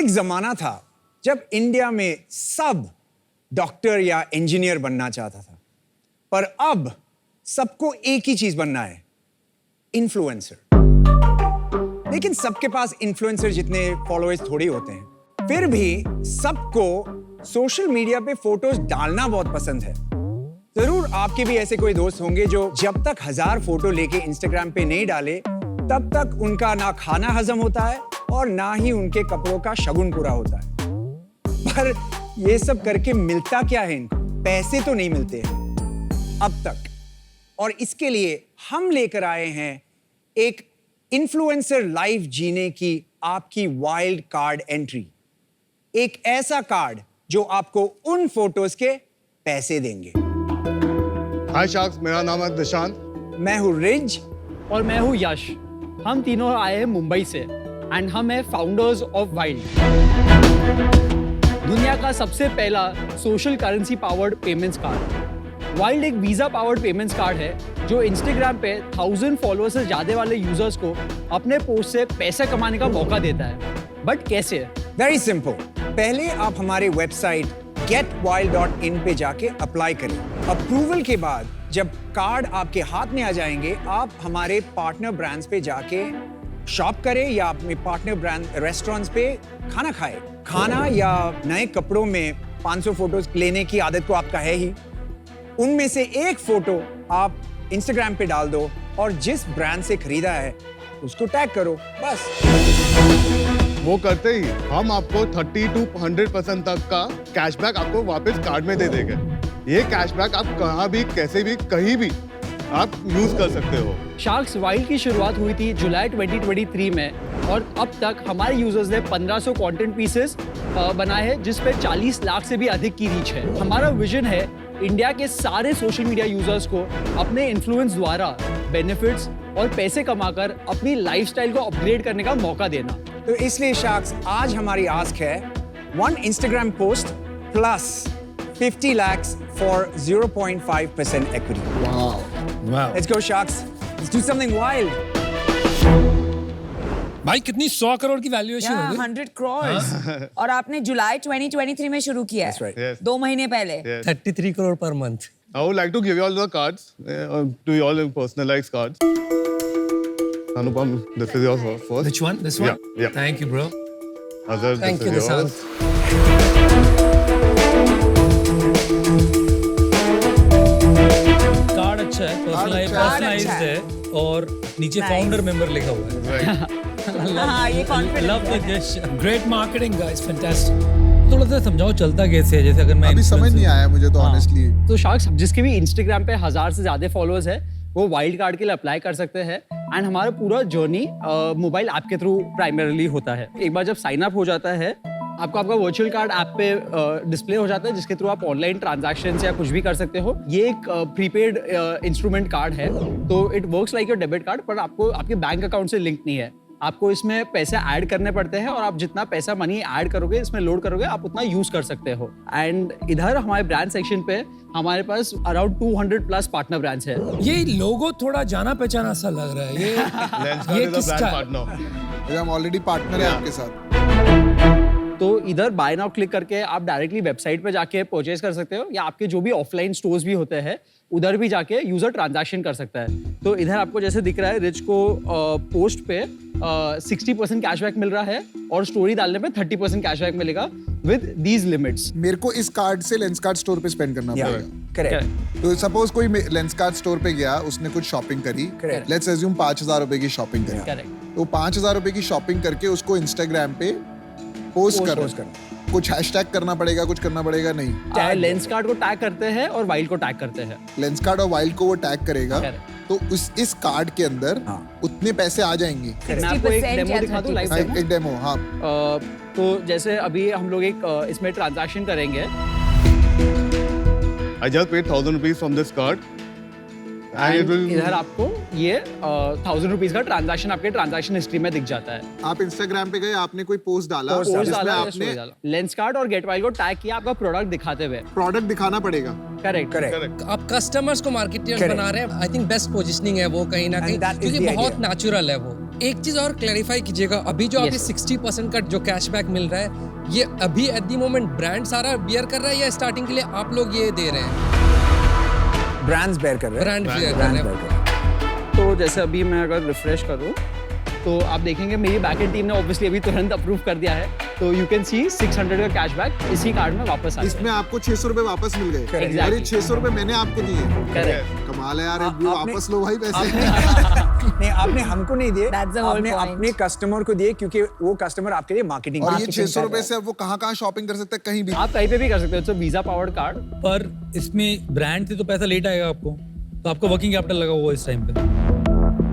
एक जमाना था जब इंडिया में सब डॉक्टर या इंजीनियर बनना चाहता था, पर अब सबको एक ही चीज बनना है, इन्फ्लुएंसर। लेकिन सबके पास इन्फ्लुएंसर जितने फॉलोअर्स थोड़ी होते हैं। फिर भी सबको सोशल मीडिया पे फोटोज डालना बहुत पसंद है। जरूर आपके भी ऐसे कोई दोस्त होंगे जो जब तक 1000 फोटो लेके इंस्टाग्राम पे नहीं डाले तब तक उनका ना खाना हजम होता है और ना ही उनके कपड़ों का शगुन पूरा होता है। पर ये सब करके मिलता क्या है इनको? पैसे तो नहीं मिलते हैं अब तक। और इसके लिए हम लेकर आए हैं एक इन्फ्लुएंसर लाइफ जीने की आपकी वाइल्ड कार्ड एंट्री। एक ऐसा कार्ड जो आपको उन फोटोज के पैसे देंगे। हाय शार्क्स, मेरा नाम है दिशांत। मैं हूं रिज और मैं हूं यश। हम तीनों आए हैं मुंबई से एंड हम हैं फाउंडर्स ऑफ वाइल्ड, दुनिया का सबसे पहला social currency powered payments card. Wild एक वीजा पावर्ड पेमेंट्स कार्ड है जो इंस्टाग्राम पे 1000 फॉलोअर्स से ज्यादा वाले यूजर्स को अपने पोस्ट से पैसे कमाने का मौका देता है। बट कैसे? Very simple. पहले आप हमारे वेबसाइट getwild.in पे जाके अप्लाई करें। अप्रूवल के बाद जब कार्ड आपके हाथ में आ जाएंगे, आप हमारे पार्टनर ब्रांड्स पे जाके शॉप करें या अपने पार्टनर ब्रांड रेस्टोरेंट्स पे खाना खाएं। खाना या नए कपड़ों में 500 फोटोज लेने की आदत को आपका है ही। उनमें से एक फोटो आप इंस्टाग्राम पे डाल दो और जिस ब्रांड से खरीदा है उसको टैग करो, बस। वो करते ही हम आपको 30 to 100% तक का कैशबैक आपको वापस कार्ड में दे देंगे। ये कैशबैक आप कहाँ भी, कैसे भी, कहीं भी आप यूज कर सकते हो। शार्क्स वाइल्ड की शुरुआत हुई थी जुलाई 2023 में और अब तक हमारे यूजर्स ने 1500 कंटेंट पीसेस बनाए हैं जिस पे 40 लाख से भी अधिक की रीच है। हमारा विजन है इंडिया के सारे सोशल मीडिया यूजर्स को अपने इन्फ्लुएंस द्वारा बेनिफिट्स और पैसे कमाकर अपनी लाइफस्टाइल को अपग्रेड करने का मौका देना। तो इसलिए शार्क्स, आज हमारी आस्क है 1 Instagram post plus 50 lakhs for 0.5% equity. Wow. Let's go Sharks. Let's do something wild. भाई कितनी 100 करोड़ की वैल्यूएशन हो गई? 100 crores। और आपने जुलाई 2023 में शुरू किया That's right. Yes. 2 महीने पहले। 33 crore per month. I would like to give you all the cards, to you all personalized cards. Anupam, this is yours first. Which one? This one? Yeah. Thank you, bro. Azhar, Thank this you, is yours. Nishant. Card अच्छा है, personalised अच्छा है और नीचे Nice. Founder member लिखा हुआ है। Right. हाँ, ये confidence love the gesture. Great marketing guys, fantastic. थोड़ा सा समझाओ चलता कैसे है, जैसे अगर मैं अभी समझ नहीं आया मुझे तो ऑनेस्टली। तो शार्क्स जिसके भी इंस्टाग्राम पे 1000 से ज्यादा फॉलोअर्स है वो वाइल्ड कार्ड के लिए अप्लाई कर सकते हैं एंड हमारा पूरा जर्नी मोबाइल ऐप के थ्रू प्राइमरीली होता है। एक बार जब साइन अप हो जाता है आपका वर्चुअल कार्ड ऐप पे डिस्प्ले हो जाता है जिसके थ्रू आप ऑनलाइन ट्रांजैक्शंस या कुछ भी कर सकते हो। ये एक प्रीपेड इंस्ट्रूमेंट कार्ड है, तो it works like your debit card, पर आपको आपके बैंक अकाउंट से लिंक नहीं है। आपको इसमें पैसे ऐड करने पड़ते हैं और आप जितना पैसा मनी ऐड करोगे, इसमें लोड करोगे, आप उतना यूज कर सकते हो। एंड इधर हमारे ब्रांड सेक्शन पे हमारे पास अराउंड 200+ पार्टनर ब्रांड्स है। ये लोगो थोड़ा जाना पहचाना सा लग रहा है। ये Lenskart ये is a किसका brand है? partner. हम ऑलरेडी पार्टनर है आपके साथ। तो इधर बाय नाउ क्लिक करके आप डायरेक्टली वेबसाइट पे जाके परचेज कर सकते हो या आपके जो भी ऑफलाइन स्टोर्स भी होते हैं उधर भी जाके यूजर ट्रांजैक्शन कर सकता है। तो इधर आपको जैसे दिख रहा है रिच को पोस्ट पे 60% कैशबैक मिल रहा है और स्टोरी डालने पे 30% कैशबैक मिलेगा विद दीज लिमिट्स। मेरे को इस कार्ड से लेंसकार्ट स्टोर पे स्पेंड करना Yeah, पड़ेगा। correct. तो सपोज कोई लेंसकार्ट स्टोर पे गया, उसने कुछ शॉपिंग करी, Correct. लेट्स अज्यूम 5000 रुपए की शॉपिंग करी। करेक्ट। तो 5000 रुपए की शॉपिंग करके उसको इंस्टाग्राम पे पोस्ट post कर करना। कुछ हैशटैग करना पड़ेगा, कुछ करना पड़ेगा नहीं। लेंस कार्ड को टैग करते हैं और वाइल्ड को टैग करते हैं। लेंसकार्ट और वाइल्ड को वो टैग करेगा, Correct. तो इस कार्ड के अंदर हाँ। उतने पैसे आ जाएंगे। मैं आपको एक 60% डेमो या दिखा दूं, लाइव हाँ, डेमो। एक डेमो। हाँ, तो जैसे अभी हम लोग एक इसमें ट्रांजैक्शन करेंगे। I just paid 1000 rupees from this card. And it will. इधर आपको ये 1000 रुपीज का ट्रांजैक्शन आपके ट्रांजैक्शन हिस्ट्री में दिख जाता है। आप इंस्टाग्राम पे गए, आपने कोई पोस्ट डाला, पोस्ट जिसमें डाला या आपने स्टोरी डाला, लेंस कार्ड और गेटवाइल को टैग किया आपका प्रोडक्ट दिखाते हुए। प्रोडक्ट दिखाना पड़ेगा। Correct Correct. आप कस्टमर्स को मार्केटियर्स Correct. बना रहे हैं। आई थिंक बेस्ट पोजीशनिंग है वो कहीं ना कहीं, And that is क्योंकि the बहुत idea. नेचुरल है वो। एक चीज और क्लैरिफाई कीजिएगा, अभी जो अभी 60% का जो कैशबैक मिल रहा है, ये अभी एट द मोमेंट ब्रांड सारा बियर कर रहा है या स्टार्टिंग के लिए आप लोग ये दे रहे हैं? ब्रांड्स बेयर कर रहे हैं, ब्रांड बियर कर ब्रांड्स रहे bear हैं। कर रहे हैं। तो जैसे अभी मैं अगर रिफ्रेश करूँ तो आप देखेंगे मेरी बैकएंड टीम ने ऑब्वियसली अभी तुरंत अप्रूव कर दिया है, तो यू कैन सी 600 का कैशबैक इसी कार्ड में वापस आ गया। इसमें आपको 600 रुपए वापस मिल गए। Exactly. अरे 600 रुपए मैंने आपको दिए। करेक्ट। कमाल है यार, आपने- वापस लो भाई पैसे। नहीं, आपने हमको नहीं दिए, That's the whole आपने point. अपने कस्टमर को दिए, क्योंकि वो कस्टमर आपके लिए मार्केटिंग और ये 600 रुपए से अब वो कहाँ शॉपिंग कर सकते हैं, कहीं भी। आप कहीं पे भी कर सकते हो, it's a visa powered card. पर इसमें ब्रांड से तो पैसा लेट आएगा आपको, तो आपका वर्किंग कैपिटल लगा हुआ है इस टाइम पे।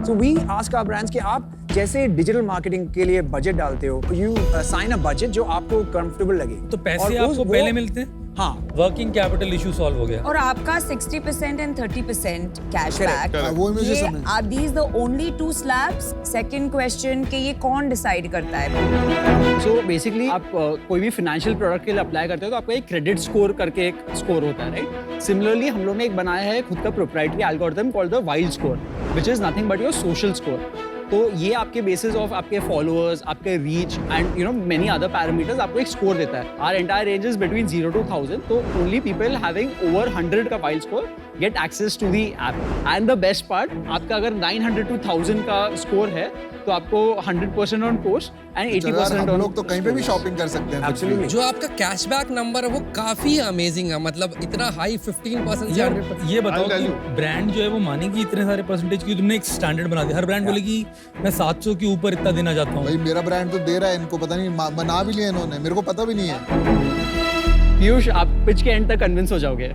So we ask our brands कि आप जैसे डिजिटल मार्केटिंग के लिए बजट डालते हो, यू साइन अ बजट जो आपको कंफर्टेबल लगे। तो पैसे और आपको पहले मिलते हैं, हाँ, वर्किंग कैपिटल इशू सॉल्व हो गया। और आपका 60% एंड 30% कैशबैक, वो मुझे ये समझ। Are these the only two slabs? Second question कि ये कौन डिसाइड करता है? सो बेसिकली आप कोई भी फाइनेंशियल प्रोडक्ट के लिए अप्लाई करते हो तो आपका एक क्रेडिट स्कोर करके एक स्कोर होता है, राइट? सिमिलरली हम लोग ने एक बनाया है खुद का proprietary algorithm called the wild score, which is nothing but your social score. तो ये आपके बेसिस ऑफ आपके फॉलोअर्स, आपके reach and you know many other parameters आपको एक स्कोर देता है। Our entire range is between 0 to 1000, तो ओनली पीपल हैविंग ओवर 100 का wild score get access to the app. And the best part, आपका अगर 900 to 1000 का स्कोर है तो आपको 100% ऑन पोस्ट एंड 80% हम ऑन। लोग तो कहीं पे भी शॉपिंग कर सकते हैं। Absolutely. जो आपका कैशबैक नंबर है वो काफी अमेजिंग है, मतलब इतना हाई 15% से यार 100%। ये बताओ I'll tell कि ब्रांड जो है वो मानेगी इतने सारे परसेंटेज की? तुमने एक स्टैंडर्ड बना दिया, हर ब्रांड बोलेगी मैं 700 के ऊपर इतना देना चाहता हूँ। भाई मेरा ब्रांड तो दे रहा है, इनको पता नहीं, बना भी लिया इन्होंने, मेरे को पता भी नहीं है। पीयूष, आप पिच के एंड तक कन्विंस हो जाओगे।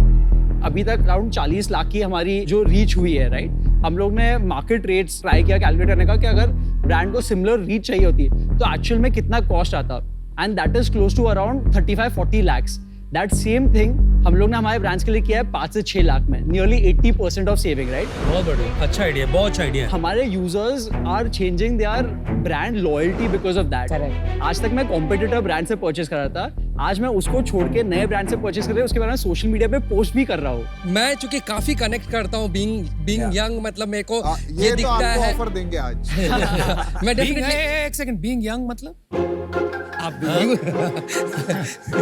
अभी तक अराउंड 40 लाख की हमारी जो रीच हुई है, राइट? हम लोग ने मार्केट रेट्स ट्राई किया कैलकुलेट करने का कि अगर ब्रांड को सिमिलर रीच चाहिए होती तो एक्चुअल में कितना कॉस्ट आता, and that is close to around 35-40 lakhs। That same thing हम लोग ने हमारे ब्रांड्स के लिए किया है 5 से 6 लाख में, नियरली 80% ऑफ सेविंग, राइट? बहुत बढ़िया, अच्छा आइडिया, बहुत अच्छा आइडिया है। हमारे users are changing their brand loyalty because of that. Correct. आज तक मैं कॉम्पिटिटर ब्रांड से परचेस कर रहा था, आज मैं उसको छोड़ के नए ब्रांड से परचेस कर रहा हूँ, उसके बारे में सोशल मीडिया पे पोस्ट भी कर रहा हूँ। मैं चूंकि काफी कनेक्ट करता हूँ बीइंग यंग, मतलब मेरे को ये ये तो दिखता आपको है। ऑफर देंगे आज। मैं Being- डेफिनेटली एक सेकंड, बीइंग यंग मतलब आप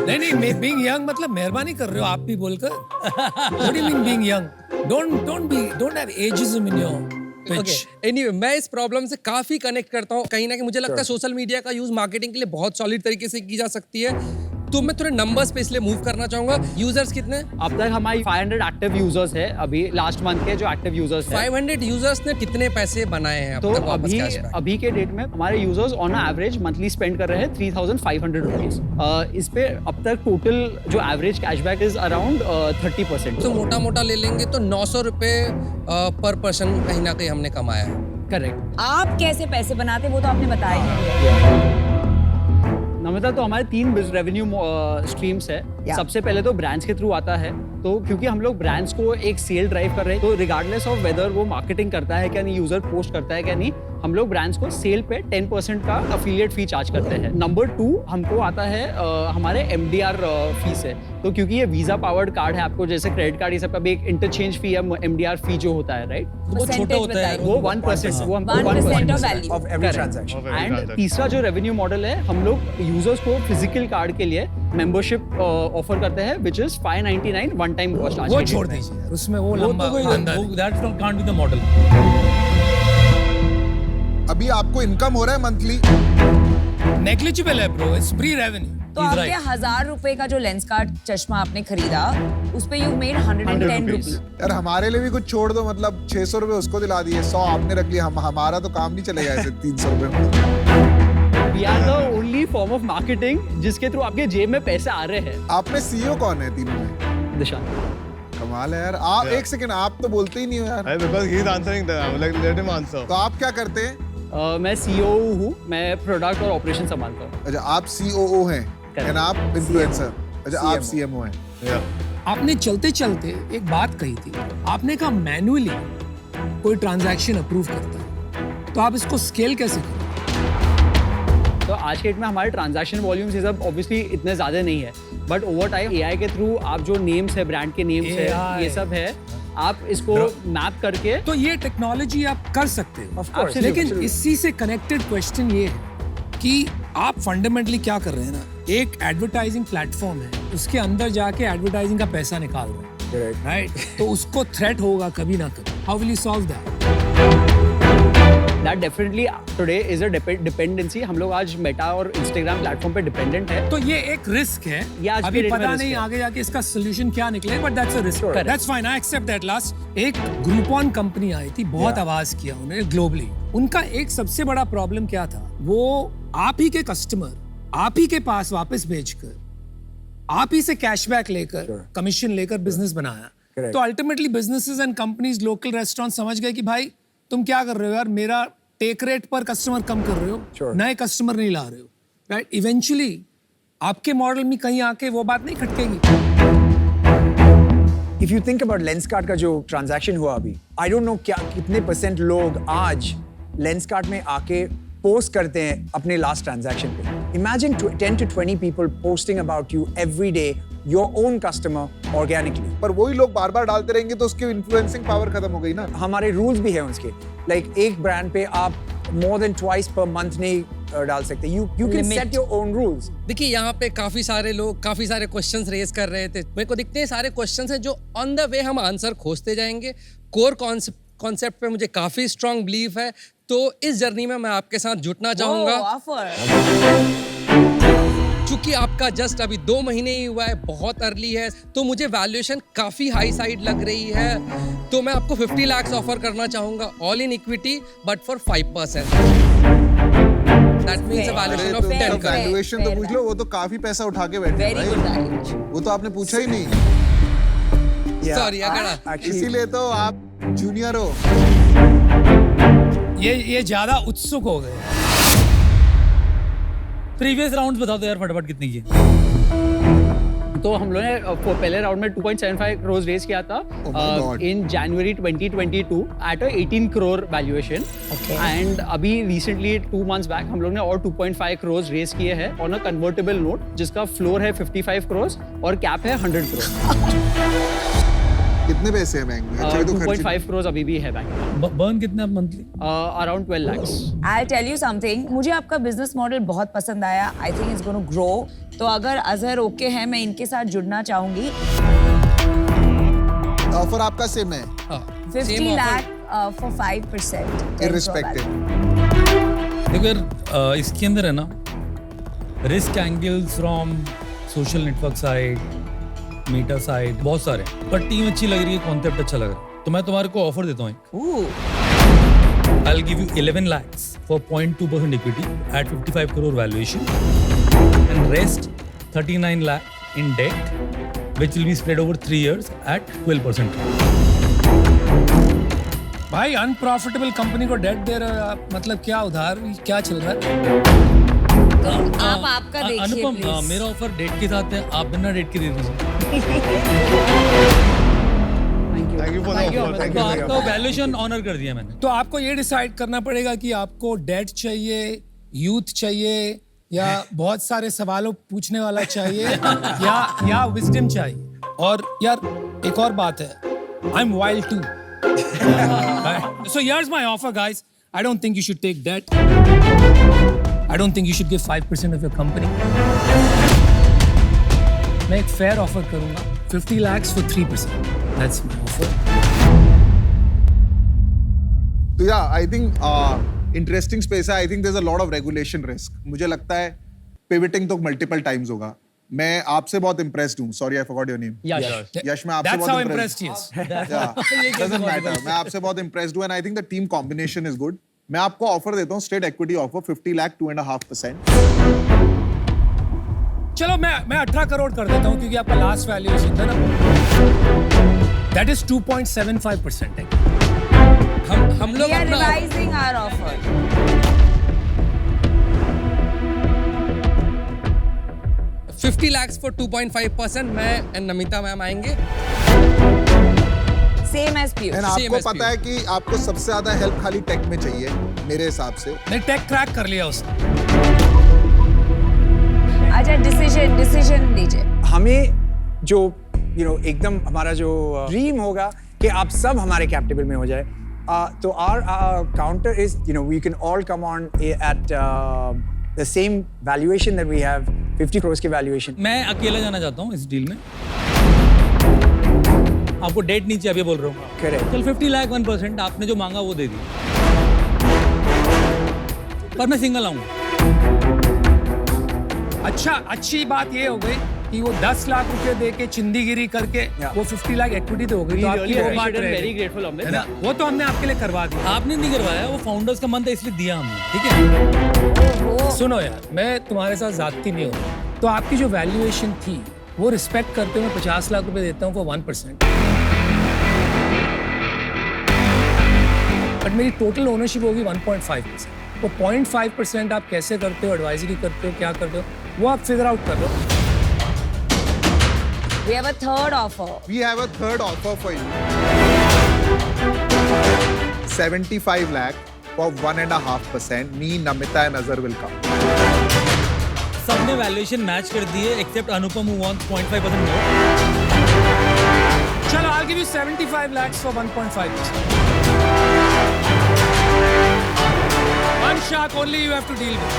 नहीं बीइंग यंग मतलब मेहरबानी कर रहे हो आप भी बोलकर। What do you mean being young? Don't have ageism in your pitch. Anyway मैं इस प्रॉब्लम से काफी कनेक्ट करता हूँ। कहीं ना कहीं मुझे लगता है सोशल मीडिया का यूज मार्केटिंग के लिए बहुत सॉलिड तरीके से की जा सकती है। तो मैं थोड़े नंबर्स पे इसलिए मूव करना चाहूंगा। यूजर्स कितने? अब तक हमारी 500 एक्टिव यूजर्स है अभी लास्ट मंथ के जो एक्टिव यूजर्स है। 500 यूजर्स ने कितने पैसे बनाए हैं अब तो तक वापस अभी cashback? अभी के डेट में हमारे users on average monthly spend कर रहे हैं 3500 रुपीज। इस पे अब तक टोटल जो एवरेज कैशबैक इज अराउंड 30%। तो मोटा मोटा ले लेंगे तो 900 रुपए पर पर्सन कहीं ना कहीं हमने कमाया है। करेक्ट। आप कैसे पैसे बनाते वो तो आपने बताया ही। नमिता, तो हमारे 3 रेवेन्यू स्ट्रीम्स है। Yeah. सबसे पहले तो ब्रांड्स के थ्रू आता है, तो क्योंकि हम लोग ब्रांड्स को एक सेल ड्राइव कर रहे हैं, तो रिगार्डलेस ऑफ वेदर वो मार्केटिंग करता है क्या नहीं, यूजर पोस्ट करता है क्या नहीं, हम लोग ब्रांड्स को सेल पे 10% का अफिलिएट फी चार्ज करते हैं। नंबर 2 हमको आता है हमारे MDR फीस है। तो क्योंकि ये वीजा पावर्ड कार्ड है, आपको जैसे क्रेडिट कार्ड ये सब का भी एक इंटरचेंज फी है, MDR फी जो होता है, राइट? वो छोटा Percentage होता है, बताइए। वो 1%, वो 1% of value. of every transaction. And तीसरा जो रेवेन्यू मॉडल है, हम लोग यूजर्स को फिजिकल कार्ड के लिए मेंबरशिप ऑफर करते हैं, which is 599 one time cost. वो छोड़ दीजिए यार, उसमें वो लंबा that's not can't be the model. अभी आपको इनकम हो रहा है मंथली? नेग्लिजिबल है ब्रो, इट्स प्री रेवेन्यू। तो आपके 1000 रुपए का जो लेंस कार्ड चश्मा आपने खरीदा उस पे यू मेड 110 रुपीज। यार हमारे लिए भी कुछ छोड़ दो, मतलब 600 रुपए उसको दिला दिए, 100 आपने रख लिया, हमारा तो काम नहीं चलेगा ऐसे 300 रुपए में। We are the only form of marketing जिसके थ्रू आपके जेब में पैसे आ रहे हैं। आप में सीईओ कौन है तीनों में? दिशा, कमाल है यार। आप एक सेकंड, आप तो बोलते ही नहीं हो यार। Because he's answering them. I'm like, let him answer. तो आप क्या करते हैं? मैं CEO हूँ, मैं प्रोडक्ट और ऑपरेशन संभालता हूँ। अच्छा, आप COO हैं एंड आप इन्फ्लुएंसर। अच्छा, आप CMO हैं। Yeah. आपने चलते चलते एक बात कही थी, आपने कहा मैन्युअली कोई ट्रांजैक्शन अप्रूव करता है, तो आप इसको स्केल कैसे करें? तो आज के डेट में हमारे ट्रांजैक्शन वॉल्यूम्स ये सब ऑब्वियसली इतने ज़्यादा नहीं है, बट ओवर टाइम AI के थ्रू आप जो नेम्स है, ब्रांड के नेम्स है, AI ये सब है, आप इसको मैप करके तो ये टेक्नोलॉजी आप कर सकते हो Of course, लेकिन absolutely. इसी से कनेक्टेड क्वेश्चन ये है कि आप फंडामेंटली क्या कर रहे हैं ना, एक एडवर्टाइजिंग प्लेटफॉर्म है, उसके अंदर जाके एडवर्टाइजिंग का पैसा निकाल रहे हैं, Correct. राइट? तो उसको थ्रेट होगा कभी ना कभी. How will you solve that? That definitely today is a dependency. हम लोग आज मेटा और इंस्टाग्राम प्लेटफॉर्म पे डिपेंडेंट है. तो ये एक रिस्क है. ये आज अभी के डेट में पता risk नहीं है. आगे जाके इसका सोल्यूशन क्या निकले, but that's a risk. Correct. That's fine, I accept that. Last एक ग्रुपॉन कंपनी आई थी, बहुत Yeah. आवाज किया उन्होंने ग्लोबली. उनका एक सबसे बड़ा प्रॉब्लम क्या था, वो आप ही के कस्टमर आप ही के पास वापस भेजकर आप ही से कैशबैक लेकर Sure. कमीशन लेकर बिजनेस बनाया. Correct. तो ultimately businesses and companies, local restaurant समझ गए कि भाई तुम क्या कर रहे हो यार, मेरा टेक रेट पर कस्टमर कम कर रहे हो, Sure. नए कस्टमर नहीं ला रहे हो, राइट? इवेंचुअली आपके मॉडल में कहीं आके वो बात नहीं खटकेगी. If you think about Lenskart का जो ट्रांजैक्शन हुआ अभी, आई डोंट नो क्या कितने % लोग आज लेंसकार्ट में आके पोस्ट करते हैं अपने लास्ट ट्रांजैक्शन पे. Imagine 10 to 20 people posting about you every day, your own customer organically. पर वही लोग बार बार डालते रहेंगे तो उसकी इन्फ्लुएंसिंग पावर खत्म हो गई ना. हमारे रूल्स भी हैं उसके. लाइक एक ब्रांड पे आप more than twice per month नहीं डाल सकते. You can Limit. Set your own rules. देखिए यहाँ पे काफी सारे लोग काफी सारे क्वेश्चंस रेज कर रहे थे. मेरे को दिखते हैं सारे क्वेश्चंस हैं जो ऑन द वे हम आंसर खोजते जाएंगे. कोर कॉन्सेप्ट पे मुझे काफी स्ट्रांग बिलीफ है, तो इस जर्नी में मैं आपके साथ जुटना चाहूंगा. ऑफर. चूंकि आपका जस्ट अभी 2 महीने ही हुआ है, बहुत अर्ली है, तो मुझे वैल्यूएशन काफी हाई साइड लग रही है. तो मैं आपको 50 लाख ऑफर करना चाहूंगा, all in equity but for 5%. That means a valuation of 10 crore. Valuation तो fair, पूछ लो, वो तो काफी पैसा उठा के बैठे हैं वेरी गुड भाई. वैल्यूएशन. वो तो आपने पूछा ही नहीं. सॉरी अगड़ा. इसीलिए तो आप जूनियर हो. ये ज्यादा उत्सुक हो गए. प्रीवियस राउंड्स बता दो यार फटाफट कितने की. तो हम लोगों ने पहले राउंड में 2.75 करोड़ रेज किया था God. In January 2022 at a 18 crore valuation. And अभी रिसेंटली 2 months बैक हम लोग ने और 2.5 करोड़ रेज किए हैं ऑन अ कन्वर्टेबल नोट, जिसका फ्लोर है 55 करोड़ और कैप है 100 करोड़. कितने पैसे हैं बैंक में? अच्छा, ये तो खर्च 2.5 करोड़ अभी भी है बैंक में. बर्न कितने आप monthly? Around 12 lakhs. I tell you something, मुझे आपका बिजनेस मॉडल बहुत पसंद आया. I think it's gonna grow. तो अगर अजहर ओके है, मैं इनके साथ जुड़ना चाहूंगी. ऑफर आपका सेम है. 50 लाख फॉर 5%. इररिस्पेक्टिव. देखो यार इसके अंदर है ना risk angles from social network side, Meta side, बहुत सारे, पर टीम अच्छी लग रही है, कॉन्सेप्ट अच्छा लग रहा है, तो मैं तुम्हारे को ऑफर देता हूँ. I'll give you 11 lakhs for 0.2% equity at 55 crore valuation and rest 39 lakh in debt which will be spread over 3 years at 12%. भाई अनप्रॉफिटेबल कंपनी को डेट दे रहे हो आप, मतलब क्या उधार, क्या चल रहा है? आप आपका देखिए अनुपम please. मेरा ऑफर डेट के साथ है, आप बिना डेट के दे दीजिए. Thank you for the offer. Thank तो you. आपका वैल्यूएशन ऑनर कर दिया मैंने. तो आपको ये डिसाइड करना पड़ेगा कि आपको डेट चाहिए, यूथ चाहिए, या बहुत सारे सवालों पूछने वाला चाहिए, या विजडम चाहिए. और यार एक और बात है, I am wild too. So here's my offer, guys. I don't think you should take debt. I don't think you should give 5% of your company. मैं एक fair offer करूंगा, 50 lakhs for 3%. That's my offer. तो या I think interesting space है. I think there is a lot of regulation risk. मुझे लगता है pivoting तो मल्टीपल टाइम्स होगा. मैं आपसे बहुत इम्प्रेस्ड हूँ. Sorry I forgot your name. Yash, मैं आपसे That's how बहुत impressed he is. Doesn't matter. मैं आपसे बहुत इम्प्रेस्ड हूँ and I think the team combination is good. मैं आपको ऑफर देता हूँ स्ट्रेट इक्विटी ऑफर 50 लाख 2.5%. चलो मैं 18 करोड़ कर देता हूँ, क्योंकि आपका लास्ट वैल्यूएशन था ना, दैट इज 2.75% है. हम लोग We are अपना revising our offer. 50 lakhs for 2.5%. मैं एंड नमिता मैम आएंगे. Same as Piyush. And Same आपको as पता है कि आपको सबसे ज्यादा हेल्प खाली टेक में चाहिए मेरे हिसाब से. नहीं, टेक क्रैक कर लिया उसने. अच्छा, डिसीजन लीजिए. हमें जो एकदम हमारा जो ड्रीम होगा कि आप सब हमारे कैप टेबल में हो जाए। तो our counter is, we can all come on at the same valuation that we have, 50 crores की valuation. मैं अकेला जाना चाहता हूँ इस डील में। आपको डेट नहीं चाहिए, अभी बोल रहा हूँ। Correct. चल 50 लाख 1%, आपने जो मांगा वो दे दिया। पर मैं सिंगल आऊंगा। अच्छा, अच्छी बात ये हो गई कि वो 10 लाख रुपए दे के चिंदीगिरी करके वो 50 लाख इक्विटी तो हो गई, तो आपकी वो बात रह वेरी गई, ग्रेटफुल है अमित। ना? वो तो हमने आपके लिए करवा दिया। आपने नहीं करवाया, वो फाउंडर्स का मन था इसलिए दिया हमने, ठीक है? सुनो यार, मैं तुम्हारे साथ जाती नहीं हूँ, तो आपकी जो वैल्यूएशन थी वो रिस्पेक्ट करते हुए 50 लाख रुपए देता हूँ फॉर 1%। बट मेरी टोटल ओनरशिप होगी 1.5%। वो 0.5% आप कैसे करते हो, एडवाइजरी करते हो, क्या करते हो, वो आप फिगर आउट कर लो। We have a third offer. We have a third offer for you. 75 lakh for 1.5%. Me, Namita and Azhar will come. सबने वैल्यूएशन मैच कर दिए accept Anupam who wants 0.5% more. चलो, I'll give you 75 lakhs for 1.5%. One shark only you have to deal with.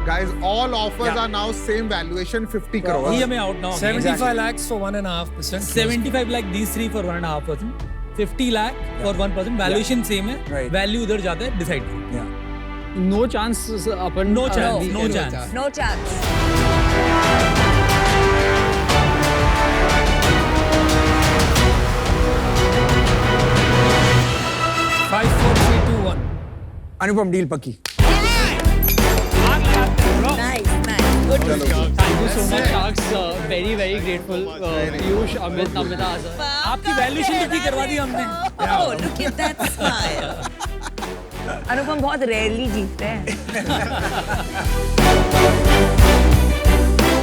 Guys, all offers are now same valuation, 50 crores. Hear me out now. 75 lakhs for 1.5%. 75 lakh these three for 1.5%. 50 lakh for 1%. Valuation same है. Right. Value उधर जाता है decide. Yeah. No chance अपन No chance. No. No chance. No chance. Five, four, three, two, one. अनुपम deal पक्की। Nice, nice. Good to see. Thank you so much sharks, very very grateful. Piyush, Amit, Namita, Azhar. आपकी valuation तो ठीक करवा दी हमने। Oh, look at that smile. अनुपम बहुत rarely जीतते हैं।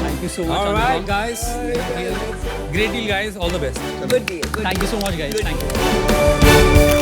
Thank you so much. All right, guys. Great deal guys. All the best. Good deal. Good thank you so much guys, thank you.